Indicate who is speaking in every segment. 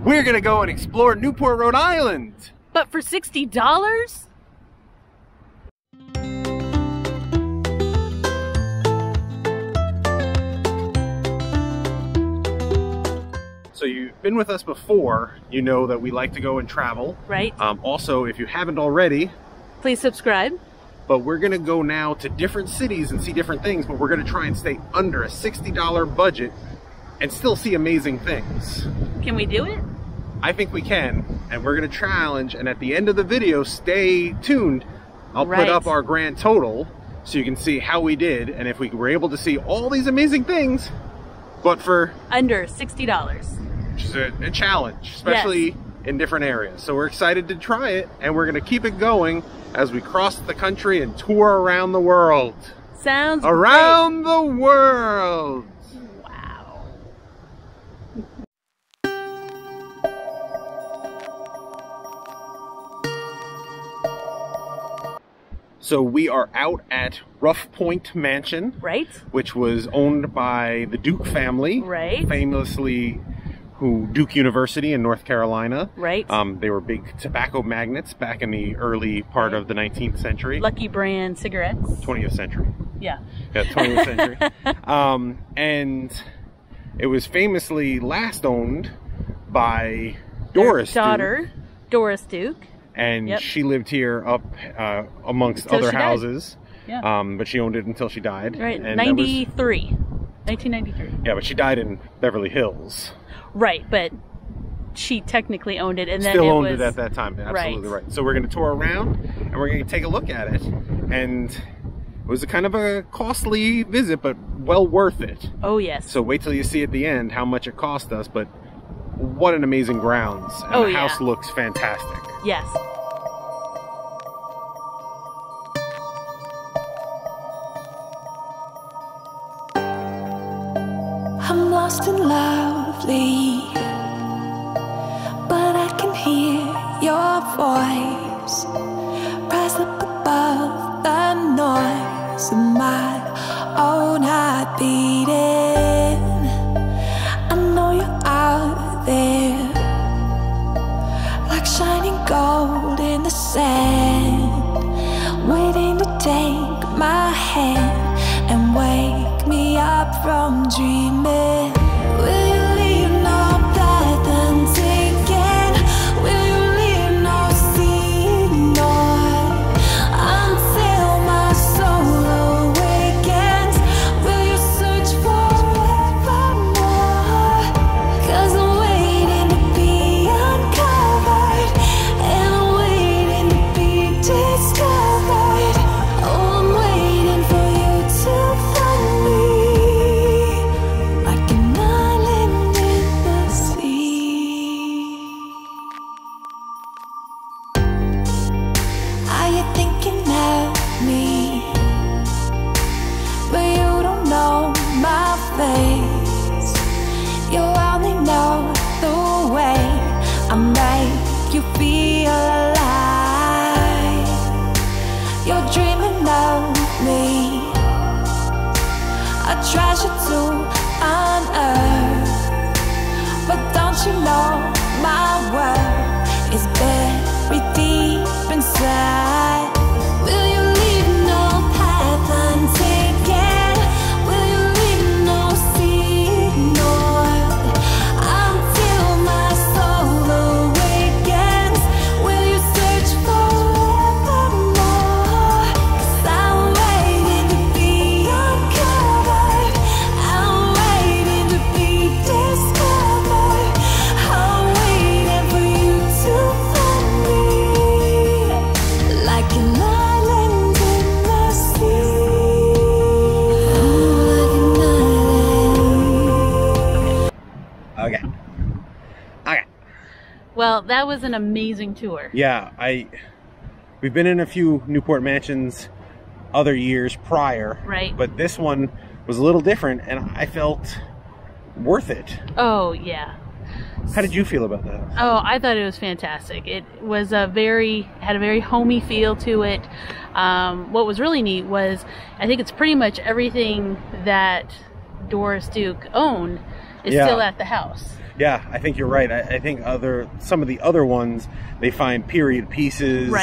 Speaker 1: We're gonna go and explore Newport, Rhode Island.
Speaker 2: But for $60?
Speaker 1: So you've been with us before, you know that we like to go and travel.
Speaker 2: Right.
Speaker 1: Also, if you haven't already,
Speaker 2: please subscribe.
Speaker 1: But we're gonna go now to different cities and see different things, but we're gonna try and stay under a $60 budget and still see amazing things.
Speaker 2: Can we do it?
Speaker 1: I think we can, and we're gonna challenge, and at the end of the video, stay tuned. I'll put up our grand total so you can see how we did, and if we were able to see all these amazing things, but for
Speaker 2: under $60.
Speaker 1: Which is a challenge, especially in different areas. So we're excited to try it, and we're gonna keep it going as we cross the country and tour around the world.
Speaker 2: Sounds
Speaker 1: around the world.
Speaker 2: Wow.
Speaker 1: So we are out at Rough Point Mansion,
Speaker 2: right?
Speaker 1: Which was owned by the Duke family,
Speaker 2: right?
Speaker 1: Famously, Duke University in North Carolina.
Speaker 2: Right.
Speaker 1: They were big tobacco magnates back in the early part of the 19th century.
Speaker 2: Lucky Brand cigarettes.
Speaker 1: 20th century.
Speaker 2: Yeah.
Speaker 1: Yeah, 20th century. And it was famously last owned by Doris Duke.
Speaker 2: Daughter, Doris Duke.
Speaker 1: And she lived here up amongst other houses.
Speaker 2: Yeah.
Speaker 1: But she owned it until she died.
Speaker 2: Right,
Speaker 1: and
Speaker 2: 1993.
Speaker 1: Yeah, but she died in Beverly Hills.
Speaker 2: Right, but she technically owned it, and then
Speaker 1: still owned it at that time. Absolutely
Speaker 2: right.
Speaker 1: So we're going to tour around, and we're going to take a look at it. And it was a kind of a costly visit, but well worth it.
Speaker 2: Oh yes.
Speaker 1: So wait till you see at the end how much it cost us, but what an amazing grounds. And the house looks fantastic.
Speaker 2: Yes.
Speaker 3: I'm lost and lovely, but I can hear your voice rise up above the noise of my own heart beating. I know you're out there, like shining gold in the sand, waiting to take my hand and wake me up from dreaming. Will you leave no path untaken? Will you leave no signal until my soul awakens? Will you search forevermore? 'Cause I'm waiting to be uncovered, and I'm waiting to be discovered. Oh, I'm waiting for you to find me, like an island in the sea. Are you thinking of me? But you don't know my face. You only know the way I make you feel alive. You're dreaming of me, a treasure to unearth. But don't you know my worth is buried deep inside? Will you leave no path untaken? Will you leave no signal until my soul awakens? Will you search forevermore? 'Cause I'm waiting to be uncovered, I'm waiting to be discovered. I'm waiting for you to find me, like an island in the sea. Oh, like an island.
Speaker 1: Okay.
Speaker 2: Well, that was an amazing tour.
Speaker 1: Yeah, we've been in a few Newport mansions other years prior.
Speaker 2: Right.
Speaker 1: But this one was a little different, and I felt worth it.
Speaker 2: Oh, yeah.
Speaker 1: How did you feel about that?
Speaker 2: Oh, I thought it was fantastic. It was had a very homey feel to it. What was really neat was, I think it's pretty much everything that Doris Duke owned is still at the house.
Speaker 1: Yeah, I think you're right. I think some of the other ones, they find period pieces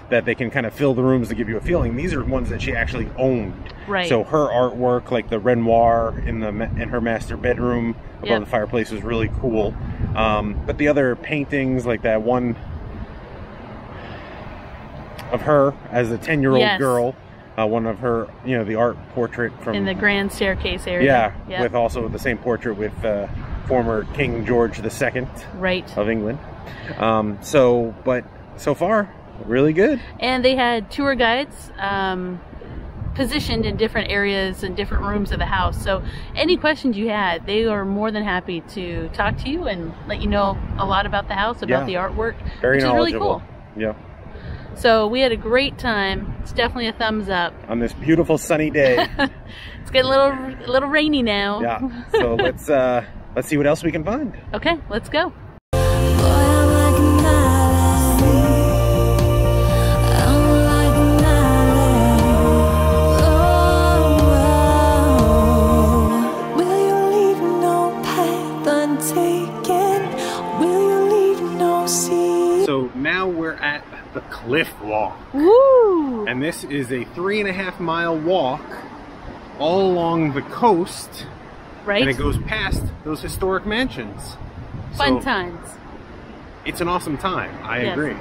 Speaker 1: that they can kind of fill the rooms to give you a feeling. These are ones that she actually owned.
Speaker 2: Right.
Speaker 1: So her artwork, like the Renoir in her master bedroom above the fireplace, was really cool. But the other paintings, like that one of her as a 10-year-old girl, one of her, you know, the art portrait from
Speaker 2: in the grand staircase area.
Speaker 1: Yeah, with also the same portrait with former King George II of England. But so far, really good.
Speaker 2: And they had tour guides positioned in different areas and different rooms of the house. So any questions you had, they are more than happy to talk to you and let you know a lot about the house, about the artwork, which is really cool.
Speaker 1: Yeah.
Speaker 2: So we had a great time. It's definitely a thumbs up
Speaker 1: on this beautiful sunny day.
Speaker 2: It's getting a little rainy now.
Speaker 1: Yeah. So let's see what else we can find.
Speaker 2: Okay, let's go.
Speaker 1: So now we're at the Cliff Walk.
Speaker 2: Woo!
Speaker 1: And this is a 3.5-mile walk all along the coast.
Speaker 2: Right.
Speaker 1: And it goes past those historic mansions.
Speaker 2: Fun times.
Speaker 1: It's an awesome time. I agree.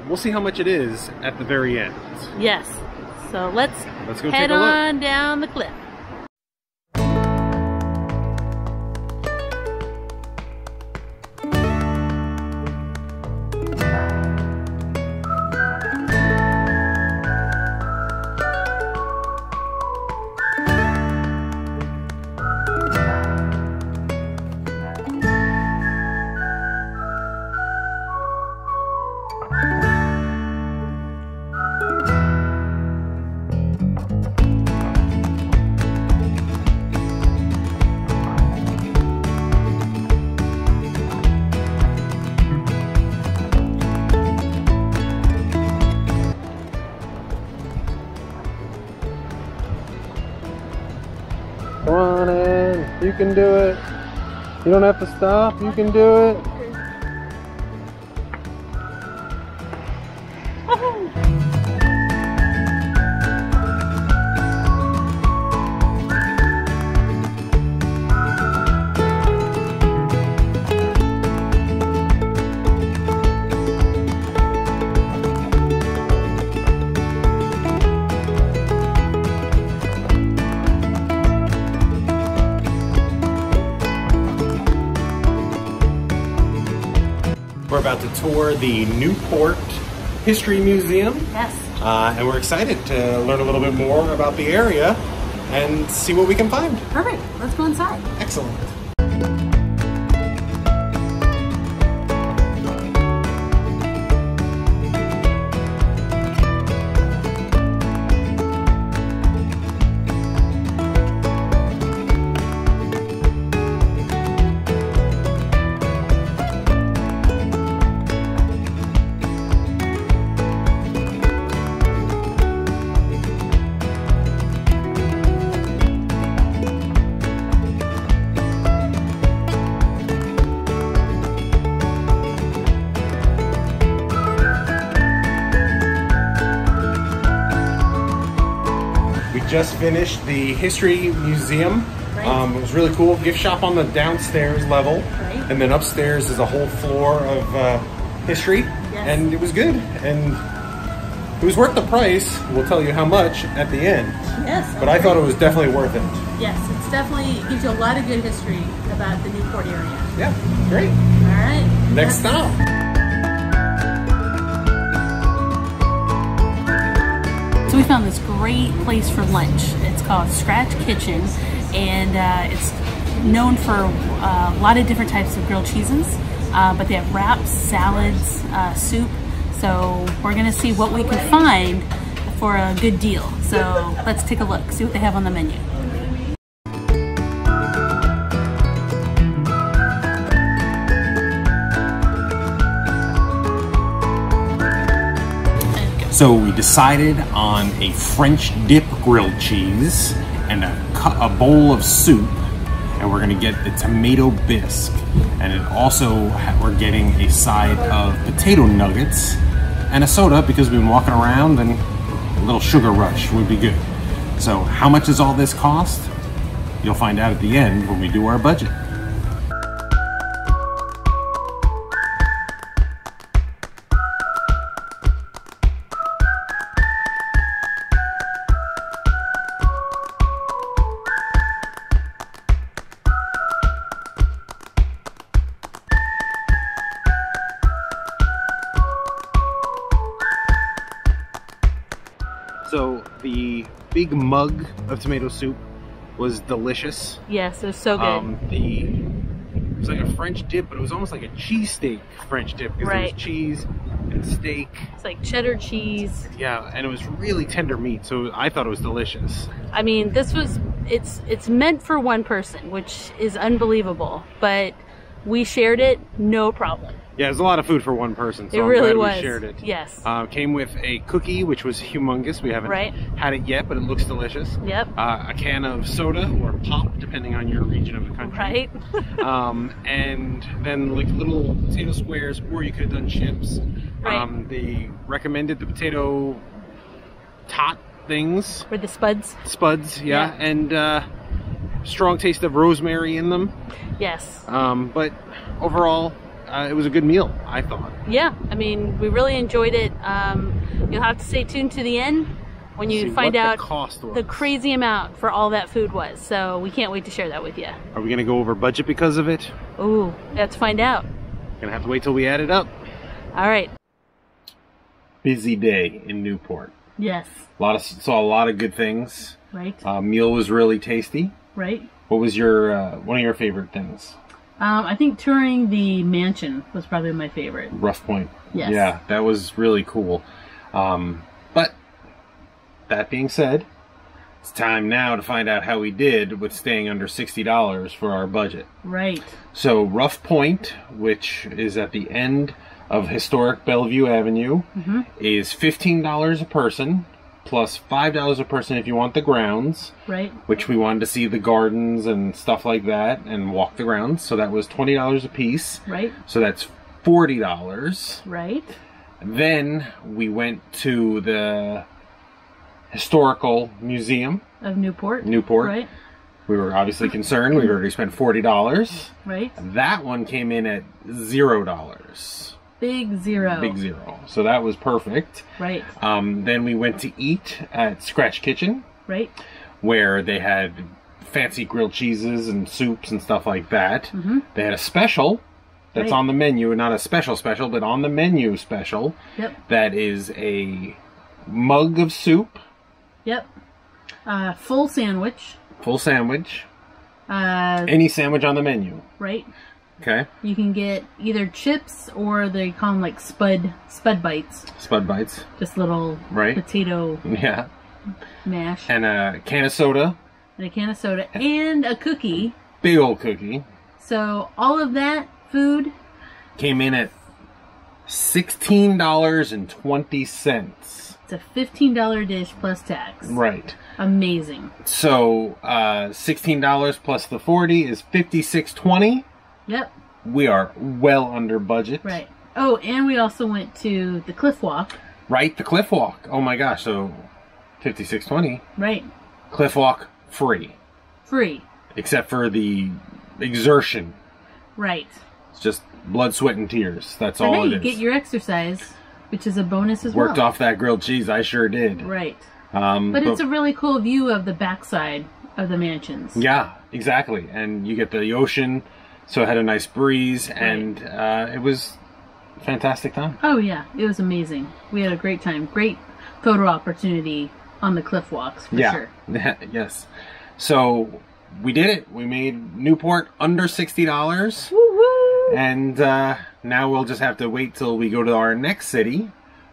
Speaker 1: We'll see how much it is at the very end.
Speaker 2: Yes. So let's
Speaker 1: go
Speaker 2: head
Speaker 1: take a look.
Speaker 2: on down the cliff.
Speaker 1: Come on, Ann. You can do it. You don't have to stop. You can do it. We're about to tour the Newport History Museum.
Speaker 2: Yes.
Speaker 1: And we're excited to learn a little bit more about the area and see what we can find.
Speaker 2: Perfect. Let's go inside.
Speaker 1: Excellent. Just finished the History Museum. It was really cool. Gift shop on the downstairs level. And then upstairs is a whole floor of history. And it was good. And it was worth the price. We'll tell you how much at the end.
Speaker 2: Yes.
Speaker 1: But I thought it was definitely worth it.
Speaker 2: Yes, it's definitely gives you a lot of good history about the Newport area.
Speaker 1: Yeah, great.
Speaker 2: All right.
Speaker 1: Next stop.
Speaker 2: So we found this great place for lunch. It's called Scratch Kitchen, and it's known for a lot of different types of grilled cheeses, but they have wraps, salads, soup. So we're gonna see what we can find for a good deal. So let's take a look, see what they have on the menu.
Speaker 1: So we decided on a French dip grilled cheese and a bowl of soup, and and we're gonna get the tomato bisque. And it also, we're getting a side of potato nuggets and a soda because we've been walking around, and a little sugar rush would be good. So how much does all this cost? You'll find out at the end when we do our budget. So the big mug of tomato soup was delicious.
Speaker 2: Yes, it was so good.
Speaker 1: It was like a French dip, but it was almost like a cheesesteak French dip because there was cheese and steak.
Speaker 2: It's like cheddar cheese.
Speaker 1: Yeah, and it was really tender meat, so I thought it was delicious.
Speaker 2: I mean, it's meant for one person, which is unbelievable, but we shared it, no problem.
Speaker 1: Yeah, there's a lot of food for one person, so
Speaker 2: it
Speaker 1: I'm
Speaker 2: really
Speaker 1: glad
Speaker 2: was.
Speaker 1: we shared it.
Speaker 2: Yes.
Speaker 1: Came with a cookie, which was humongous. We haven't had it yet, but it looks delicious.
Speaker 2: Yep.
Speaker 1: A can of soda or pop, depending on your region of the country.
Speaker 2: Right.
Speaker 1: And then like little potato squares, or you could have done chips.
Speaker 2: Right.
Speaker 1: They recommended the potato tot things.
Speaker 2: Or the spuds.
Speaker 1: Spuds, yeah. And strong taste of rosemary in them.
Speaker 2: Yes.
Speaker 1: But overall, it was a good meal, I thought.
Speaker 2: Yeah, I mean, we really enjoyed it. You'll have to stay tuned to the end when you find out the crazy amount for all that food was. So we can't wait to share that with you.
Speaker 1: Are we going to go over budget because of it?
Speaker 2: Ooh, let's find out.
Speaker 1: Gonna have to wait till we add it up.
Speaker 2: All right.
Speaker 1: Busy day in Newport.
Speaker 2: Yes.
Speaker 1: Saw a lot of good things.
Speaker 2: Right.
Speaker 1: Meal was really tasty.
Speaker 2: Right.
Speaker 1: What was your one of your favorite things?
Speaker 2: I think touring the mansion was probably my favorite.
Speaker 1: Rough Point.
Speaker 2: Yes.
Speaker 1: Yeah, that was really cool. But that being said, it's time now to find out how we did with staying under $60 for our budget.
Speaker 2: Right.
Speaker 1: So Rough Point, which is at the end of historic Bellevue Avenue, is $15 a person, plus $5 a person if you want the grounds.
Speaker 2: Right.
Speaker 1: Which we wanted to see the gardens and stuff like that and walk the grounds. So that was $20 a piece.
Speaker 2: Right.
Speaker 1: So that's $40.
Speaker 2: Right.
Speaker 1: Then we went to the Historical Museum
Speaker 2: of Newport.
Speaker 1: Right. We were obviously concerned. We already spent $40.
Speaker 2: Right.
Speaker 1: That one came in at $0.
Speaker 2: Big zero.
Speaker 1: Big zero. So that was perfect.
Speaker 2: Right.
Speaker 1: Then we went to eat at Scratch Kitchen.
Speaker 2: Right.
Speaker 1: Where they had fancy grilled cheeses and soups and stuff like that. They had a special that's on the menu, not a special, but on the menu special.
Speaker 2: Yep.
Speaker 1: That is a mug of soup.
Speaker 2: Yep. Full sandwich.
Speaker 1: Full sandwich. Any sandwich on the menu.
Speaker 2: Right.
Speaker 1: Okay.
Speaker 2: You can get either chips or they call them like spud bites.
Speaker 1: Spud bites.
Speaker 2: Just little potato mash.
Speaker 1: And a can of soda.
Speaker 2: And a can of soda. And a cookie.
Speaker 1: Big old cookie.
Speaker 2: So all of that food
Speaker 1: came in at $16.20.
Speaker 2: It's a $15 dish plus tax.
Speaker 1: Right.
Speaker 2: Amazing.
Speaker 1: So $16 plus the $40 is $56.20.
Speaker 2: Yep.
Speaker 1: We are well under budget.
Speaker 2: Right. Oh, and we also went to the Cliff Walk.
Speaker 1: Right, the Cliff Walk. Oh my gosh, so $56.20.
Speaker 2: Right.
Speaker 1: Cliff Walk free.
Speaker 2: Free.
Speaker 1: Except for the exertion.
Speaker 2: Right.
Speaker 1: It's just blood, sweat, and tears. That's all it is.
Speaker 2: You get your exercise, which is a bonus as well.
Speaker 1: Worked off that grilled cheese, I sure did.
Speaker 2: Right.
Speaker 1: But
Speaker 2: it's a really cool view of the backside of the mansions.
Speaker 1: Yeah, exactly. And you get the ocean, so it had a nice breeze, and it was a fantastic time.
Speaker 2: Oh yeah, it was amazing. We had a great time. Great photo opportunity on the cliff walks, for sure.
Speaker 1: Yes. So we did it. We made Newport under $60.
Speaker 2: Woo-hoo!
Speaker 1: And now we'll just have to wait till we go to our next city,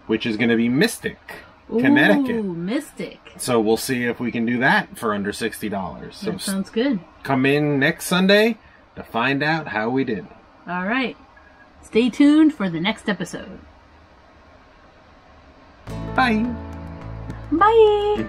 Speaker 1: which is going to be Mystic, Connecticut.
Speaker 2: Ooh, Mystic.
Speaker 1: So we'll see if we can do that for under $60. So
Speaker 2: that sounds good.
Speaker 1: Come in next Sunday to find out how we did.
Speaker 2: All right. Stay tuned for the next episode.
Speaker 1: Bye.
Speaker 2: Bye.